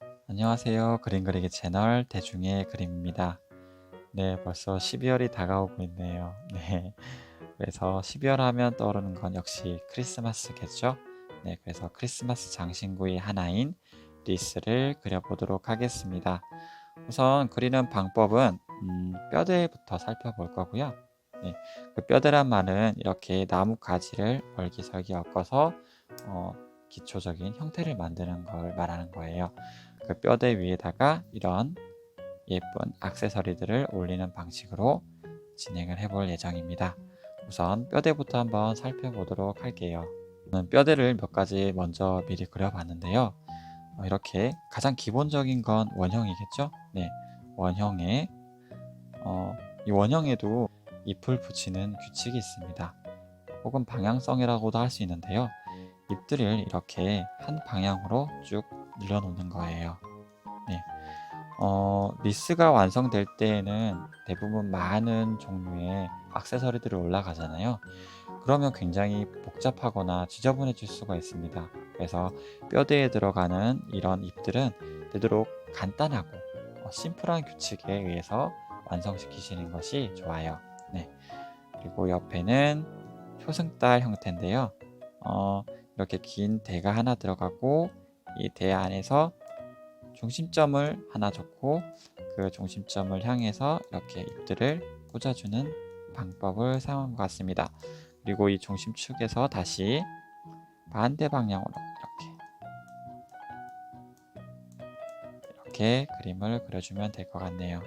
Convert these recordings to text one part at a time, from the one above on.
안녕하세요. 그림 그리기 채널 대중의 그림입니다. 네, 벌써 12월이 다가오고 있네요. 네, 그래서 12월 하면 떠오르는 건 역시 크리스마스겠죠? 네, 그래서 크리스마스 장신구의 하나인 리스를 그려보도록 하겠습니다. 우선 그리는 방법은 뼈대부터 살펴볼 거고요. 네, 그 뼈대란 말은 이렇게 나무 가지를 얼기설기 엮어서 어, 기초적인 형태를 만드는 걸 말하는 거예요. 그 뼈대 위에다가 이런 예쁜 액세서리들을 올리는 방식으로 진행을 해볼 예정입니다. 우선 뼈대부터 한번 살펴보도록 할게요. 저는 뼈대를 몇 가지 먼저 미리 그려봤는데요. 이렇게 가장 기본적인 건 원형이겠죠? 네, 원형에 이 원형에도 잎을 붙이는 규칙이 있습니다. 혹은 방향성이라고도 할 수 있는데요. 잎들을 이렇게 한 방향으로 쭉 늘려놓는 거예요. 네. 리스가 완성될 때에는 대부분 많은 종류의 액세서리들이 올라가잖아요. 그러면 굉장히 복잡하거나 지저분해질 수가 있습니다. 그래서 뼈대에 들어가는 이런 잎들은 되도록 간단하고 심플한 규칙에 의해서 완성시키시는 것이 좋아요. 네. 그리고 옆에는 초승달 형태인데요. 어, 이렇게 긴 대가 하나 들어가고 이 대 안에서 중심점을 하나 줬고 그 중심점을 향해서 이렇게 잎들을 꽂아주는 방법을 사용한 것 같습니다. 그리고 이 중심축에서 다시 반대 방향으로 이렇게 그림을 그려주면 될 것 같네요.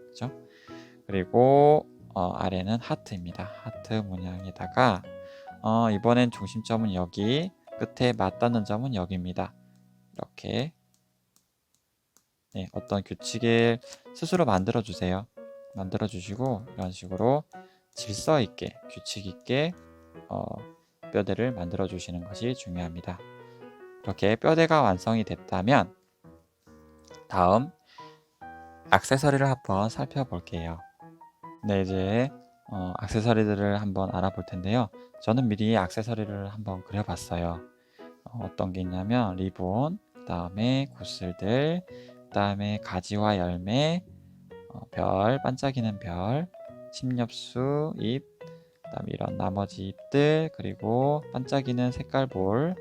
그죠? 그리고 아래는 하트입니다. 하트 문양에다가 이번엔 중심점은 여기, 끝에 맞닿는 점은 여기입니다. 이렇게 어떤 규칙을 스스로 만들어 주세요. 만들어 주시고 이런 식으로 질서 있게 규칙 있게 어, 뼈대를 만들어 주시는 것이 중요합니다. 이렇게 뼈대가 완성이 됐다면 다음 액세서리를 한번 살펴볼게요. 네, 이제 액세서리들을 한번 알아볼 텐데요. 저는 미리 액세서리를 한번 그려봤어요. 어떤 게 있냐면 리본, 그 다음에 구슬들, 그 다음에 가지와 열매, 별, 반짝이는 별, 침엽수, 잎, 그다음 이런 나머지 잎들, 그리고 반짝이는 색깔볼,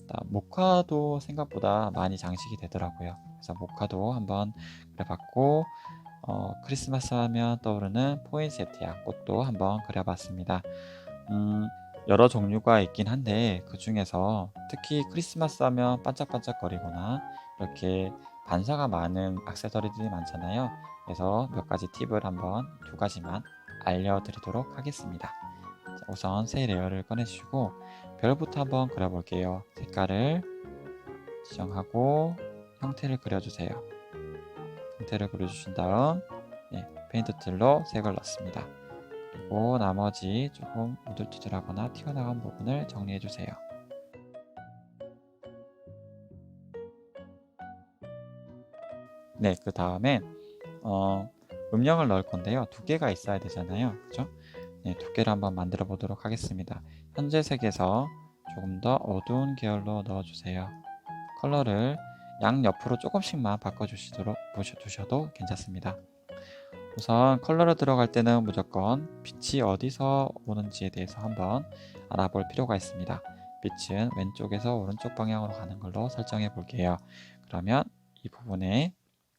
그다음 목화도 생각보다 많이 장식이 되더라고요. 그래서 목화도 한번 그려봤고, 크리스마스 하면 떠오르는 포인세티아 꽃도 한번 그려봤습니다. 음, 여러 종류가 있긴 한데 그 중에서 특히 크리스마스 하면 반짝반짝거리거나 이렇게 반사가 많은 액세서리들이 많잖아요. 그래서 몇 가지 팁을 한번 두 가지만 알려드리도록 하겠습니다. 자, 우선 새 레이어를 꺼내주시고 별부터 한번 그려볼게요. 색깔을 지정하고 형태를 그려주세요. 형태를 그려주신 다음 페인트 툴로 색을 넣습니다. 그리고 나머지 조금 우둘투둘하거나 튀어나간 부분을 정리해 주세요. 네, 그 다음에 음영을 넣을 건데요. 두 개가 있어야 되잖아요. 그죠? 네, 두 개를 한번 만들어 보도록 하겠습니다. 현재 색에서 조금 더 어두운 계열로 넣어주세요. 컬러를 양옆으로 조금씩만 바꿔주시도록 두셔도 괜찮습니다. 우선 컬러로 들어갈 때는 무조건 빛이 어디서 오는지에 대해서 한번 알아볼 필요가 있습니다. 빛은 왼쪽에서 오른쪽 방향으로 가는 걸로 설정해 볼게요. 그러면 이 부분에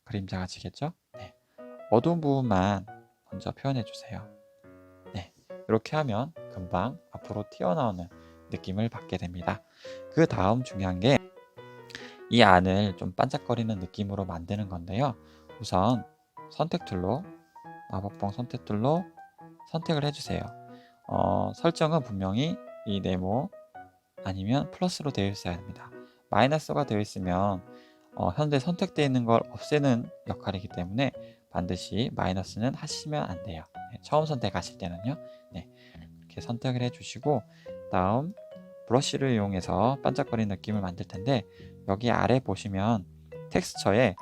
그림자가 지겠죠? 네. 어두운 부분만 먼저 표현해 주세요. 네. 이렇게 하면 금방 앞으로 튀어나오는 느낌을 받게 됩니다. 그 다음 중요한 게 이 안을 좀 반짝거리는 느낌으로 만드는 건데요. 우선 선택 툴로 마법봉 선택 툴로 선택을 해주세요. 설정은 분명히 이 네모 아니면 플러스로 되어 있어야 합니다. 마이너스가 되어 있으면 현재 선택되어 있는 걸 없애는 역할이기 때문에 반드시 마이너스는 하시면 안 돼요. 네, 처음 선택하실 때는요. 네, 이렇게 선택을 해주시고 다음 브러쉬를 이용해서 반짝거리는 느낌을 만들 텐데 여기 아래 보시면 텍스처에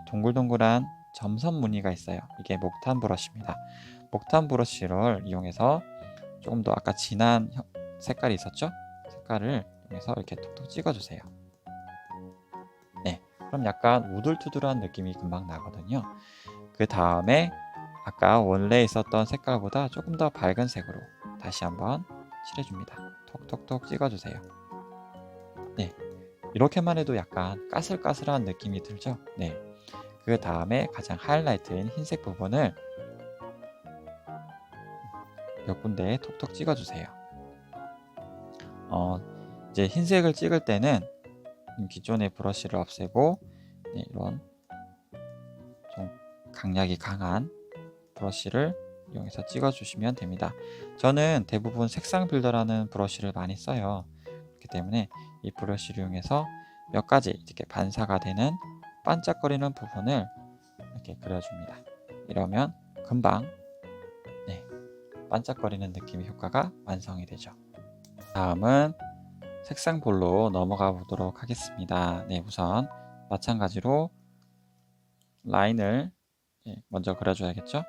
동글동글한 점선 무늬가 있어요. 이게 목탄 브러쉬입니다. 목탄 브러쉬를 이용해서 조금 더 아까 진한 색깔이 있었죠? 색깔을 이용해서 이렇게 톡톡 찍어주세요. 네, 그럼 약간 우둘투둘한 느낌이 금방 나거든요. 그 다음에 아까 원래 있었던 색깔보다 조금 더 밝은 색으로 다시 한번 칠해줍니다. 톡톡톡 찍어주세요. 네, 이렇게만 해도 약간 까슬까슬한 느낌이 들죠? 네, 그 다음에 가장 하이라이트인 흰색 부분을 몇 군데 톡톡 찍어주세요. 이제 흰색을 찍을 때는 기존의 브러쉬를 없애고 네, 이런 좀 강약이 강한 브러쉬를 이용해서 찍어주시면 됩니다. 저는 대부분 색상 빌더라는 브러쉬를 많이 써요. 그렇기 때문에 이 브러쉬를 이용해서 몇 가지 이렇게 반사가 되는 반짝거리는 부분을 이렇게 그려줍니다. 이러면 금방 네, 반짝거리는 느낌의 효과가 완성이 되죠. 다음은 색상볼로 넘어가 보도록 하겠습니다. 네, 우선 마찬가지로 라인을 먼저 그려줘야겠죠.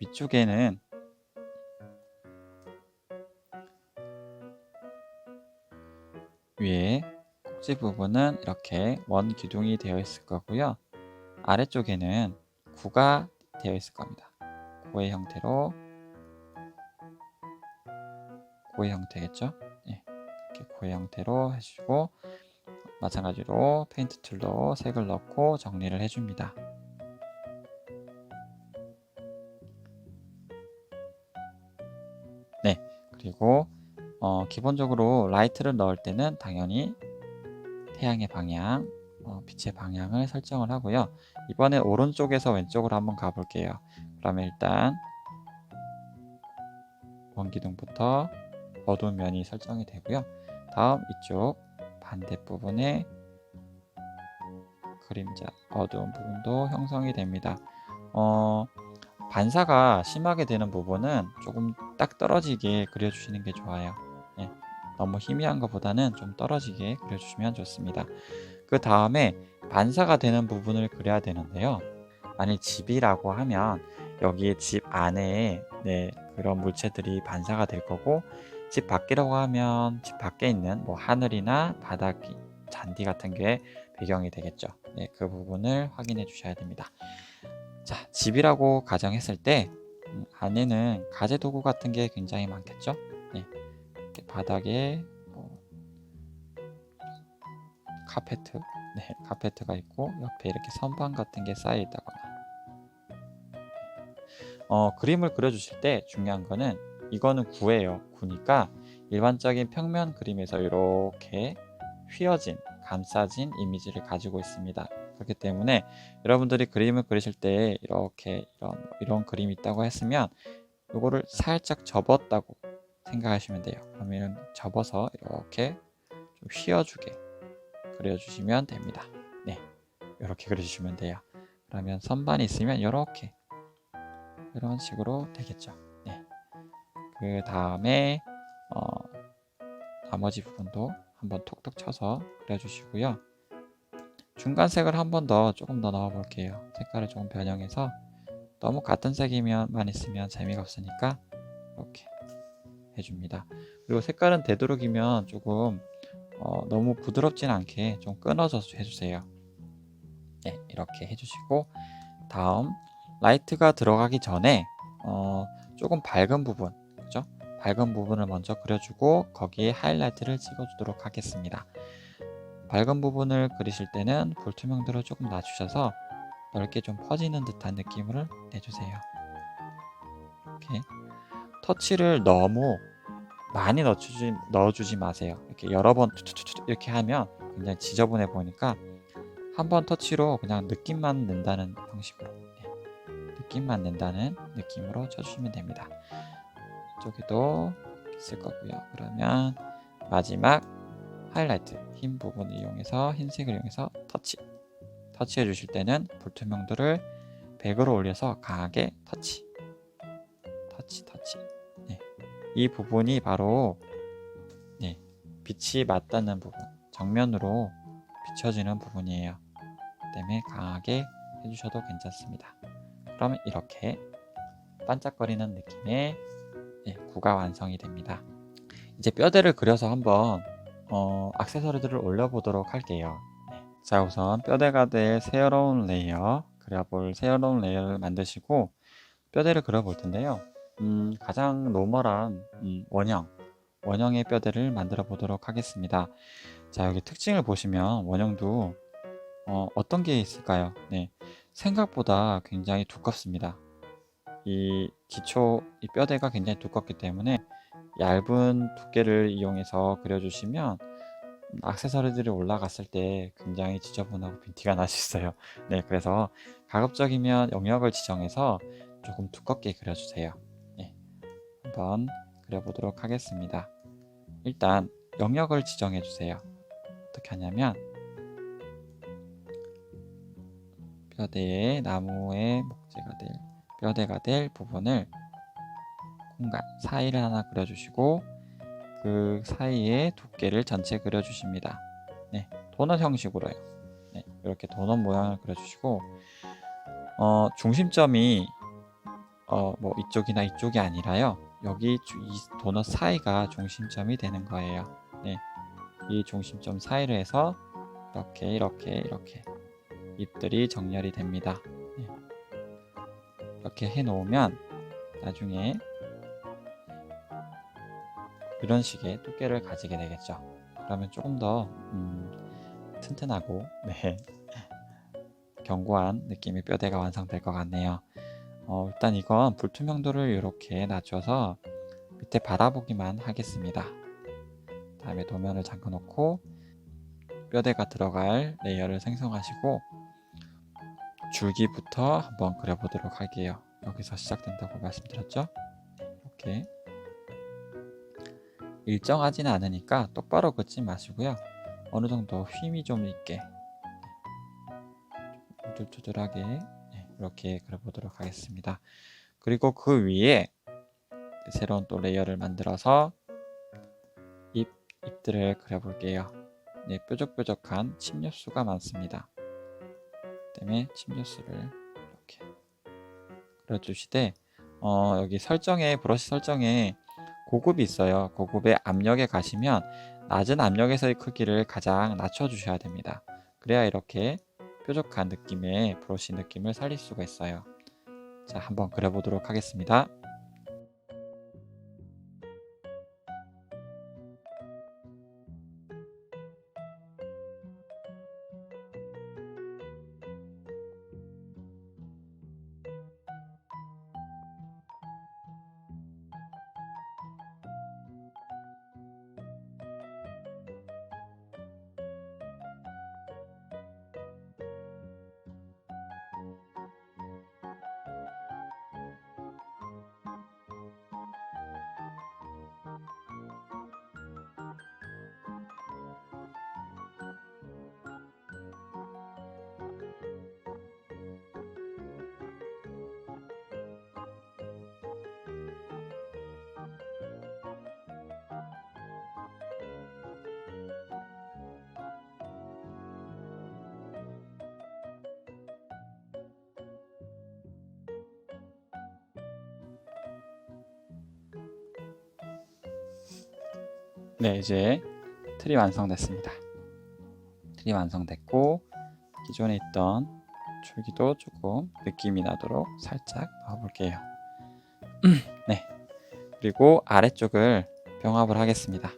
위쪽에는 위에 꼭지 부분은 이렇게 원 기둥이 되어 있을 거고요. 아래쪽에는 구가 되어 있을 겁니다. 고의 형태로, 고의 형태겠죠. 네, 이렇게 고의 형태로 해주시고 마찬가지로 페인트 툴로 색을 넣고 정리를 해줍니다. 네, 그리고 기본적으로 라이트를 넣을 때는 당연히 태양의 방향, 빛의 방향을 설정을 하고요. 이번에 오른쪽에서 왼쪽으로 한번 가볼게요. 그러면 일단 원기둥부터 어두운 면이 설정이 되고요. 다음 이쪽 반대 부분에 그림자 어두운 부분도 형성이 됩니다. 반사가 심하게 되는 부분은 조금 딱 떨어지게 그려주시는 게 좋아요. 네, 너무 희미한 것보다는 좀 떨어지게 그려주시면 좋습니다. 그 다음에 반사가 되는 부분을 그려야 되는데요. 만약 집이라고 하면 여기에 집 안에 네, 그런 물체들이 반사가 될 거고, 집 밖이라고 하면 집 밖에 있는 뭐 하늘이나 바닥, 잔디 같은 게 배경이 되겠죠. 네, 그 부분을 확인해 주셔야 됩니다. 자, 집이라고 가정했을 때 안에는 가재 도구 같은 게 굉장히 많겠죠. 네, 이렇게 바닥에 카페트, 네, 카페트가 있고 옆에 이렇게 선반 같은 게 쌓여 있다거나. 그림을 그려주실 때 중요한 거는 이거는 구예요. 구니까 일반적인 평면 그림에서 이렇게 휘어진, 감싸진 이미지를 가지고 있습니다. 그렇기 때문에 여러분들이 그림을 그리실 때 이렇게 이런 그림이 있다고 했으면 이거를 살짝 접었다고 생각하시면 돼요. 그러면 접어서 이렇게 좀 휘어주게 그려주시면 됩니다. 네, 이렇게 그려주시면 돼요. 그러면 선반이 있으면 이렇게 이런 식으로 되겠죠. 네. 그 다음에 나머지 부분도 한번 톡톡 쳐서 그려주시고요. 중간색을 한 번 더 조금 더 넣어 볼게요. 색깔을 조금 변형해서 너무 같은 색이면만 있으면 재미가 없으니까 이렇게 해줍니다. 그리고 색깔은 되도록이면 조금 너무 부드럽진 않게 좀 끊어져서 해주세요. 네, 이렇게 해주시고 다음 라이트가 들어가기 전에 조금 밝은 부분, 그죠? 밝은 부분을 먼저 그려주고 거기에 하이라이트를 찍어주도록 하겠습니다. 밝은 부분을 그리실 때는 볼트명도를 조금 낮추셔서 넓게 좀 퍼지는 듯한 느낌을 내주세요. 이렇게 터치를 너무 많이 넣어주지 마세요. 이렇게 여러 번 툭툭툭 이렇게 하면 굉장히 지저분해 보이니까 한 번 터치로 그냥 느낌만 낸다는 방식으로, 느낌만 낸다는 느낌으로 쳐주시면 됩니다. 이쪽에도 있을 거고요. 그러면 마지막 하이라이트 흰 부분을 이용해서 흰색을 이용해서 터치해 주실 때는 볼트명도를 100으로 올려서 강하게 터치. 네. 이 부분이 바로 네, 빛이 맞닿는 부분, 정면으로 비춰지는 부분이에요. 그 때문에 강하게 해주셔도 괜찮습니다. 그러면 이렇게 반짝거리는 느낌의 구가 완성이 됩니다. 이제 뼈대를 그려서 한번 액세서리들을 올려보도록 할게요. 네. 자, 우선 뼈대가 될 새로운 레이어, 그려볼 새로운 레이어를 만드시고 뼈대를 그려볼 텐데요. 가장 노멀한 원형의 뼈대를 만들어 보도록 하겠습니다. 자, 여기 특징을 보시면 원형도 어떤 게 있을까요? 네, 생각보다 굉장히 두껍습니다. 이 뼈대가 굉장히 두껍기 때문에 얇은 두께를 이용해서 그려주시면 액세서리들이 올라갔을 때 굉장히 지저분하고 빈티가 날 수 있어요. 네, 그래서 가급적이면 영역을 지정해서 조금 두껍게 그려주세요. 네, 한번 그려보도록 하겠습니다. 일단 영역을 지정해 주세요. 어떻게 하냐면 뼈대의 나무의 목재가 될 뼈대가 될 부분을 공간 사이를 하나 그려주시고 그 사이에 두께를 전체 그려주십니다. 네, 도넛 형식으로요. 네, 이렇게 도넛 모양을 그려주시고 중심점이 뭐 이쪽이나 이쪽이 아니라요. 여기 이 도넛 사이가 중심점이 되는 거예요. 네, 이 중심점 사이를 해서 이렇게 잎들이 정렬이 됩니다. 네, 이렇게 해 놓으면 나중에 이런 식의 두께를 가지게 되겠죠. 그러면 조금 더 튼튼하고 네, 견고한 느낌의 뼈대가 완성될 것 같네요. 일단 이건 불투명도를 이렇게 낮춰서 밑에 바라보기만 하겠습니다. 다음에 도면을 잠궈 놓고 뼈대가 들어갈 레이어를 생성하시고 줄기부터 한번 그려보도록 할게요. 여기서 시작된다고 말씀드렸죠? 이렇게 일정하지는 않으니까 똑바로 긋지 마시고요. 어느 정도 힘이 좀 있게 두들두들하게 이렇게 그려보도록 하겠습니다. 그리고 그 위에 새로운 또 레이어를 만들어서 잎들을 그려볼게요. 네, 뾰족뾰족한 침엽수가 많습니다. 때문에 침엽수를 이렇게 그려주시되 여기 브러쉬 설정에 고급이 있어요. 고급의 압력에 가시면 낮은 압력에서의 크기를 가장 낮춰주셔야 됩니다. 그래야 이렇게 뾰족한 느낌의 브러쉬 느낌을 살릴 수가 있어요. 자, 한번 그려보도록 하겠습니다. 네, 이제 틀이 완성됐습니다. 틀이 완성됐고 기존에 있던 줄기도 조금 느낌이 나도록 살짝 넣어볼게요. 네, 그리고 아래쪽을 병합을 하겠습니다.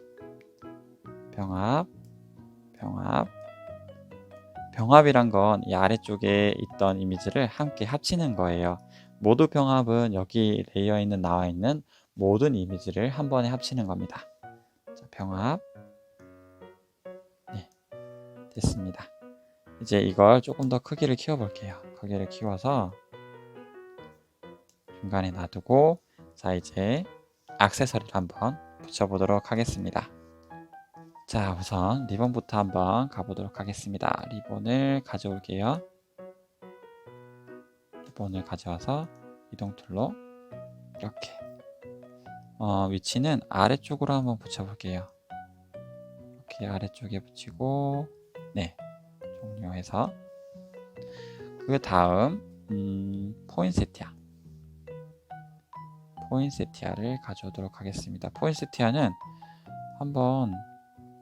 병합이란 건 이 아래쪽에 있던 이미지를 함께 합치는 거예요. 모두 병합은 여기 레이어에 나와 있는 모든 이미지를 한 번에 합치는 겁니다. 자, 병합. 네, 됐습니다. 이제 이걸 조금 더 크기를 키워볼게요. 크기를 키워서 중간에 놔두고 자, 이제 액세서리를 한번 붙여보도록 하겠습니다. 자, 우선 리본부터 한번 가보도록 하겠습니다. 리본을 가져올게요. 리본을 가져와서 이동 툴로 이렇게 위치는 아래쪽으로 한번 붙여볼게요. 이렇게 아래쪽에 붙이고 네, 종료해서 그 다음 포인세티아를 가져오도록 하겠습니다. 포인세티아는 한번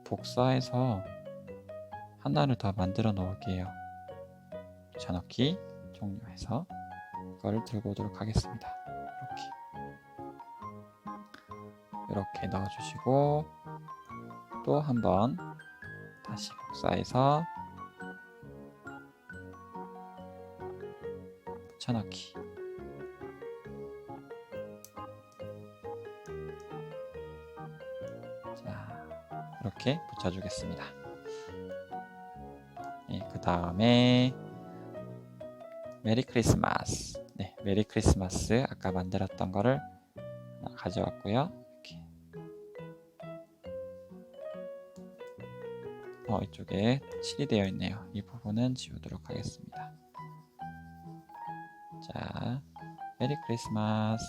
복사해서 하나를 더 만들어 놓을게요. 붙여넣기 종료해서 이걸 들고 오도록 하겠습니다. 이렇게 넣어주시고 또 한번 다시 복사해서 붙여넣기. 자, 이렇게 붙여주겠습니다. 그 다음에 메리 크리스마스. 네, 메리 크리스마스 아까 만들었던 거를 하나 가져왔고요. 이렇게. 이쪽에 칠이 되어 있네요. 이 부분은 지우도록 하겠습니다. 자, 메리 크리스마스.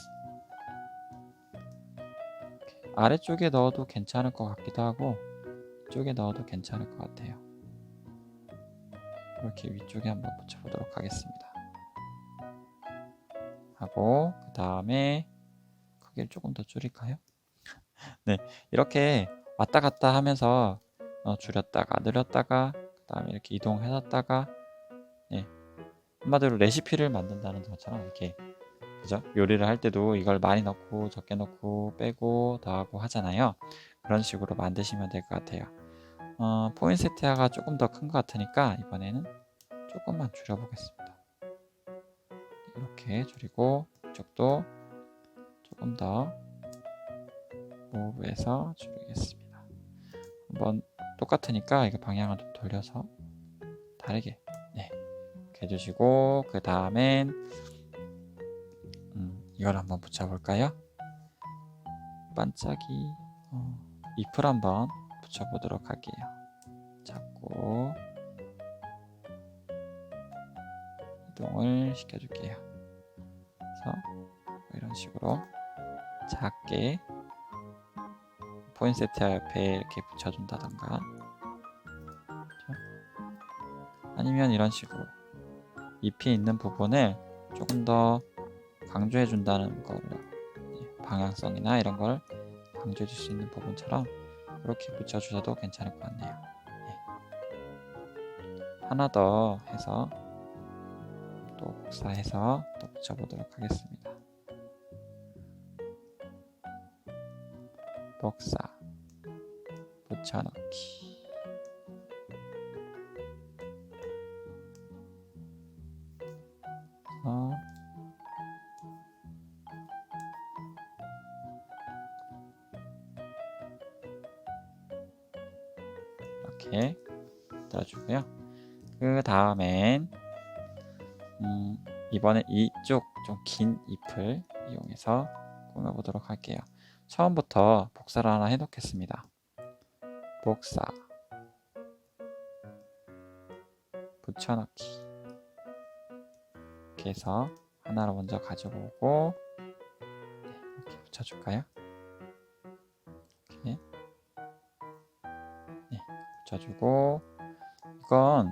이렇게. 아래쪽에 넣어도 괜찮을 것 같기도 하고 이쪽에 넣어도 괜찮을 것 같아요. 이렇게 위쪽에 한번 붙여보도록 하겠습니다. 하고 그 다음에 크기를 조금 더 줄일까요? 네, 이렇게 왔다 갔다 하면서 줄였다가 늘렸다가 그 다음에 이렇게 이동해놨다가, 네, 한마디로 레시피를 만든다는 것처럼 이렇게, 그죠? 요리를 할 때도 이걸 많이 넣고 적게 넣고 빼고 더하고 하잖아요. 그런 식으로 만드시면 될 것 같아요. 포인세티아가 조금 더 큰 것 같으니까 이번에는 조금만 줄여보겠습니다. 이렇게 줄이고 이쪽도 조금 더 무브해서 줄이겠습니다. 한번 똑같으니까 이거 방향을 좀 돌려서 다르게, 네, 이렇게 해주시고 그 다음엔 이걸 한번 붙여볼까요? 반짝이 잎을 한번 붙여보도록 할게요. 잡고 이동을 시켜줄게요. 그래서 이런 식으로 작게 포인세티아 옆에 이렇게 붙여준다던가, 아니면 이런 식으로 잎이 있는 부분을 조금 더 강조해 준다는 거를, 방향성이나 이런 걸 강조해 줄 수 있는 부분처럼 이렇게 붙여 주셔도 괜찮을 것 같네요. 하나 더 해서 또 복사해서 또 붙여 보도록 하겠습니다. 복사, 붙여넣기. 이렇게 들어주고요. 그 다음엔 이번에 이쪽 좀 긴 잎을 이용해서 꾸며보도록 할게요. 처음부터 복사를 하나 해놓겠습니다. 복사, 붙여넣기. 이렇게 해서 하나를 먼저 가져오고, 이렇게 붙여줄까요? 이렇게, 네, 붙여주고, 이건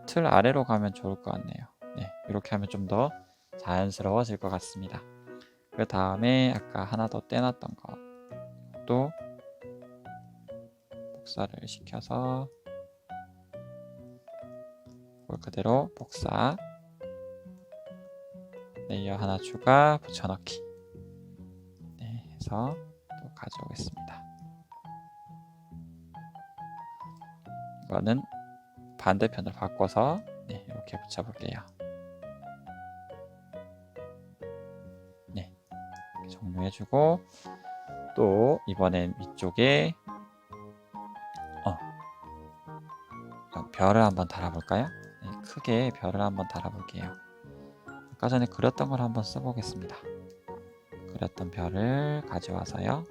틀 아래로 가면 좋을 것 같네요. 네, 이렇게 하면 좀 더 자연스러워질 것 같습니다. 그 다음에 아까 하나 더 떼놨던 것도 복사를 시켜서 이걸 그대로 복사, 레이어 하나 추가, 붙여넣기, 네, 해서 또 가져오겠습니다. 이거는 반대편을 바꿔서, 네, 이렇게 붙여볼게요. 네, 이렇게 종료해주고, 또 이번엔 위쪽에 별을 한번 달아볼까요? 네, 크게 별을 한번 달아볼게요. 아까 전에 그렸던 걸 한번 써보겠습니다. 그렸던 별을 가져와서요,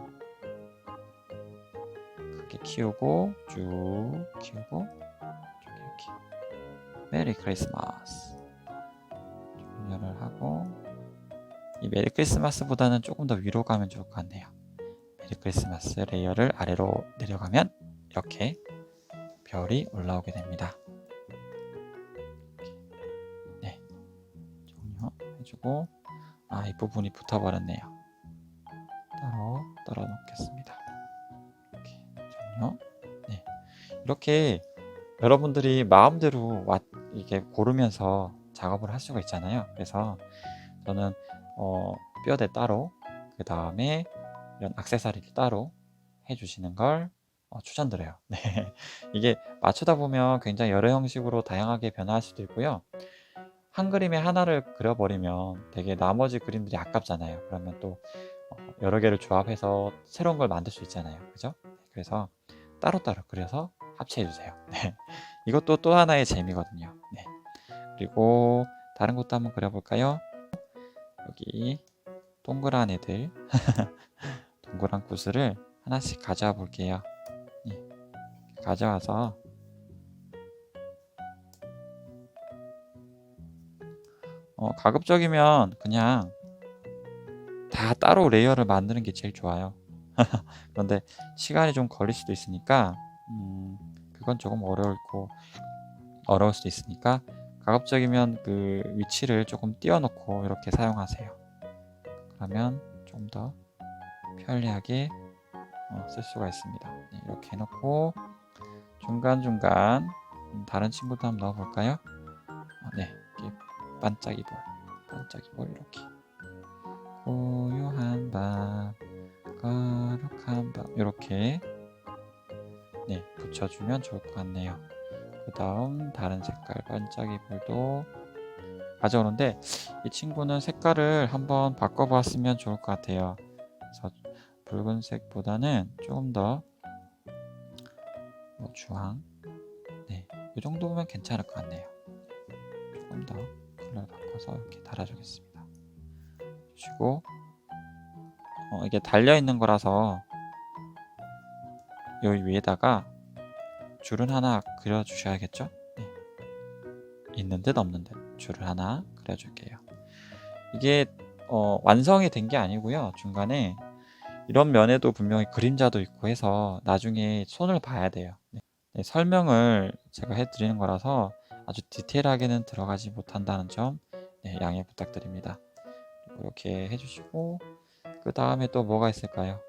크게 키우고 쭉 키우고 이렇게 메리 크리스마스 종료를 하고, 이 메리 크리스마스보다는 조금 더 위로 가면 좋을 것 같네요. 메리 크리스마스 레이어를 아래로 내려가면 이렇게 별이 올라오게 됩니다. 네, 종료해주고, 이 부분이 붙어버렸네요. 따로 떨어 놓겠습니다. 이렇게 종료. 네, 이렇게 여러분들이 마음대로 이게 고르면서 작업을 할 수가 있잖아요. 그래서 저는 뼈대 따로, 그 다음에 이런 액세서리를 따로 해주시는 걸 추천드려요. 네. 이게 맞추다 보면 굉장히 여러 형식으로 다양하게 변화할 수도 있고요. 한 그림에 하나를 그려버리면 되게 나머지 그림들이 아깝잖아요. 그러면 또 여러 개를 조합해서 새로운 걸 만들 수 있잖아요. 그죠? 그래서 따로따로 그려서 합체해 주세요. 네. 이것도 또 하나의 재미거든요. 네. 그리고 다른 것도 한번 그려볼까요? 여기 동그란 애들 동그란 구슬을 하나씩 가져와 볼게요. 네. 가져와서 가급적이면 그냥 다 따로 레이어를 만드는 게 제일 좋아요. 그런데 시간이 좀 걸릴 수도 있으니까 그건 조금 어려울 수도 있으니까 가급적이면 그 위치를 조금 띄워놓고 이렇게 사용하세요. 그러면 좀 더 편리하게 쓸 수가 있습니다. 네, 이렇게 해놓고 중간중간 다른 친구도 한번 넣어볼까요? 네, 이렇게 반짝이 볼 이렇게 고요한 밤 거룩한 밤 이렇게 네 붙여주면 좋을 것 같네요. 그 다음 다른 색깔 반짝이 볼도 가져오는데 이 친구는 색깔을 한번 바꿔봤으면 좋을 것 같아요. 그래서 붉은색보다는 조금 더 주황 네, 이 정도면 괜찮을 것 같네요. 조금 더 컬러를 바꿔서 이렇게 달아주겠습니다. 주시고 이게 달려있는 거라서 여기 위에다가 줄은 하나 그려주셔야겠죠? 네. 있는 듯 없는 듯 줄을 하나 그려줄게요. 이게 완성이 된 게 아니고요. 중간에 이런 면에도 분명히 그림자도 있고 해서 나중에 손을 봐야 돼요. 네. 네, 설명을 제가 해드리는 거라서 아주 디테일하게는 들어가지 못한다는 점 네, 양해 부탁드립니다. 이렇게 해주시고 그 다음에 또 뭐가 있을까요?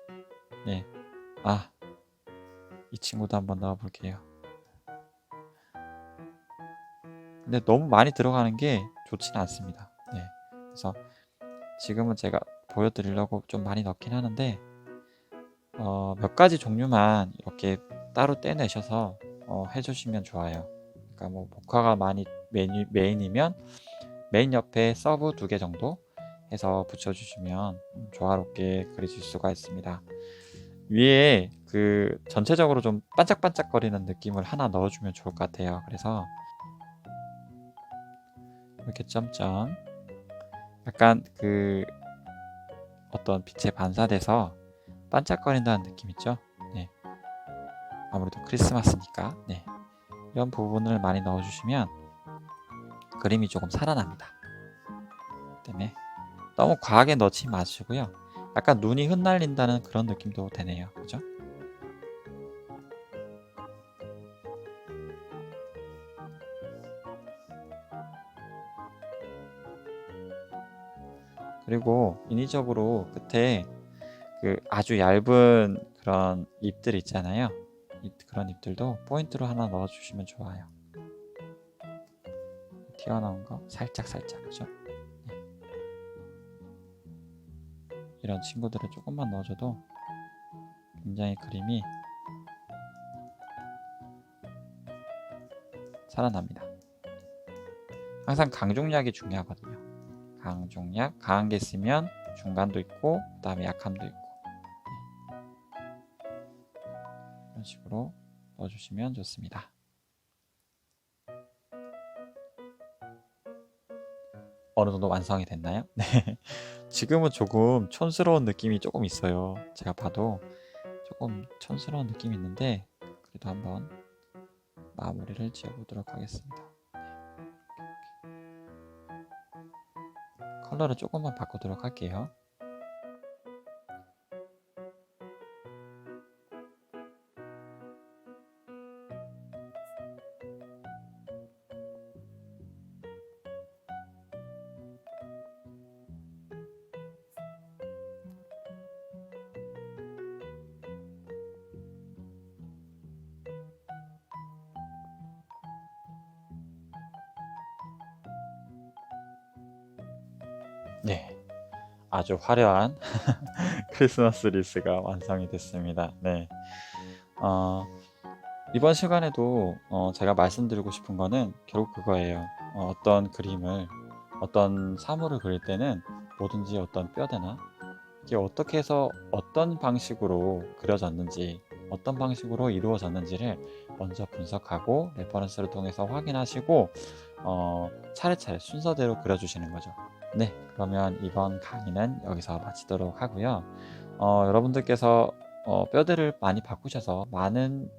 네, 이 친구도 한번 넣어 볼게요. 근데 너무 많이 들어가는 게 좋지는 않습니다. 네, 그래서 지금은 제가 보여드리려고 좀 많이 넣긴 하는데 몇 가지 종류만 이렇게 따로 떼내셔서 해주시면 좋아요. 그러니까 뭐 복화가 많이 메인이면 메인 옆에 서브 2개 정도 해서 붙여주시면 조화롭게 그리실 수가 있습니다. 위에 그 전체적으로 좀 반짝반짝거리는 느낌을 하나 넣어주면 좋을 것 같아요. 그래서 이렇게 점점 약간 그 어떤 빛에 반사돼서 반짝거린다는 느낌 있죠? 네. 아무래도 크리스마스니까 네. 이런 부분을 많이 넣어주시면 그림이 조금 살아납니다. 때문에 너무 과하게 넣지 마시고요. 약간 눈이 흩날린다는 그런 느낌도 되네요. 그죠? 그리고 인위적으로 끝에 그 아주 얇은 그런 잎들 있잖아요. 그런 잎들도 포인트로 하나 넣어주시면 좋아요. 튀어나온 거 살짝 그죠? 네. 이런 친구들을 조금만 넣어줘도 굉장히 그림이 살아납니다. 항상 강종약이 중요하거든요. 강종약, 강한 게 있으면 중간도 있고 그 다음에 약함도 있고 이런 식으로 넣어주시면 좋습니다. 어느 정도 완성이 됐나요? 네. 지금은 조금 촌스러운 느낌이 조금 있어요. 제가 봐도 조금 촌스러운 느낌이 있는데 그래도 한번 마무리를 지어보도록 하겠습니다. 컬러를 조금만 바꾸도록 할게요. 네, 아주 화려한 크리스마스 리스가 완성이 됐습니다. 네, 어, 이번 시간에도 제가 말씀드리고 싶은 거는 결국 그거예요. 어떤 그림을, 어떤 사물을 그릴 때는 뭐든지 어떤 뼈대나 이게 어떻게 해서 어떤 방식으로 그려졌는지, 어떤 방식으로 이루어졌는지를 먼저 분석하고 레퍼런스를 통해서 확인하시고 차례차례 순서대로 그려주시는 거죠. 네, 그러면 이번 강의는 여기서 마치도록 하고요. 여러분들께서 뼈대를 많이 바꾸셔서 많은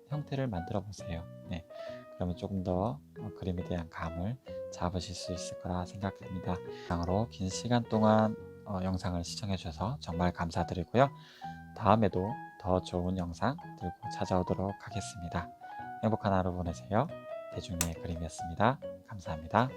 형태를 만들어 보세요. 네, 그러면 조금 더 그림에 대한 감을 잡으실 수 있을 거라 생각됩니다. 이상으로 긴 시간 동안 영상을 시청해 주셔서 정말 감사드리고요. 다음에도 더 좋은 영상 들고 찾아오도록 하겠습니다. 행복한 하루 보내세요. 대중의 그림이었습니다. 감사합니다.